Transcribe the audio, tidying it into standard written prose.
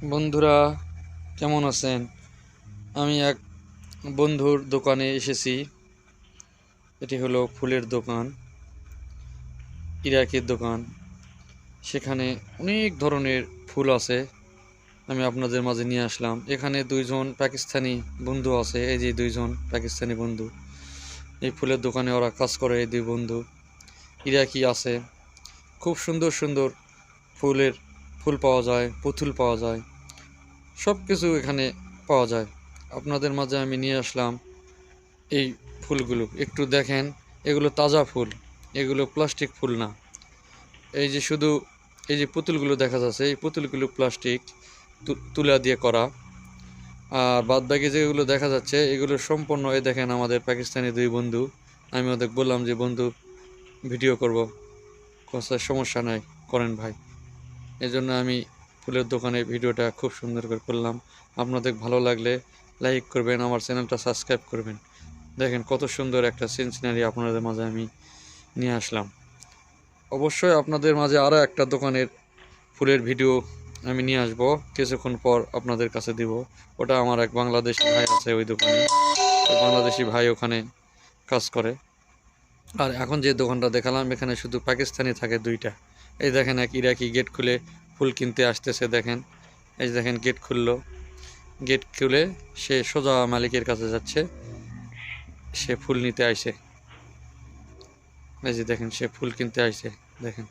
বন্ধুরা, কেমন আছেন? আমি এক বন্ধুর দোকানে এসেছি। এটি হলো ফুলের দোকান, ইরাকির দোকান। সেখানে অনেক ধরনের ফুল আছে। আমি আপনাদের মাঝে নিয়ে আসলাম। এখানে দুইজন পাকিস্তানি বন্ধু আছে। এই যে দুইজন পাকিস্তানি বন্ধু, এই ফুলের দোকানে ওরা কাজ করে। এই দুই বন্ধু ইরাকি আছে। খুব সুন্দর সুন্দর ফুল পাওয়া যায়, পুতুল পাওয়া যায়, সব কিছু এখানে পাওয়া যায়। আপনাদের মাঝে আমি নিয়ে আসলাম এই ফুলগুলো। একটু দেখেন, এগুলো তাজা ফুল, এগুলো প্লাস্টিক ফুল না। এই যে পুতুলগুলো দেখা যাচ্ছে, এই পুতুলগুলো প্লাস্টিক তুলা দিয়ে করা। আর বাদ বাকি যেগুলো দেখা যাচ্ছে এগুলো সম্পূর্ণ, এই দেখেন আমাদের পাকিস্তানি দুই বন্ধু। আমি ওদের বললাম যে বন্ধু, ভিডিও করব, কোনো সমস্যা নাই, করেন ভাই। এই জন্য আমি ফুলের দোকানে ভিডিওটা খুব সুন্দর করে করলাম। আপনাদের ভালো লাগলে লাইক করবেন, আমার চ্যানেলটা সাবস্ক্রাইব করবেন। দেখেন কত সুন্দর একটা সিনারি আপনাদের মাঝে আমি নিয়ে আসলাম। অবশ্যই আপনাদের মাঝে আরও একটা দোকানের ফুলের ভিডিও আমি নিয়ে আসব, কিছুক্ষণ পর আপনাদের কাছে দিব। ওটা আমার এক বাংলাদেশি ভাই আছে ওই দোকানে, ওই বাংলাদেশি ভাই ওখানে কাজ করে। আর এখন যে দোকানটা দেখালাম, এখানে শুধু পাকিস্তানি থাকে দুইটা। এই দেখেন এক ইরাকি গেট খুলে ফুল কিনতে আসতেছে। দেখেন, এই দেখেন গেট খুললো, গেট খুলে সে সোজা মালিকের কাছে যাচ্ছে। সে ফুল নিতে আইছে। এই যে দেখেন, সে ফুল কিনতে আইছে, দেখেন।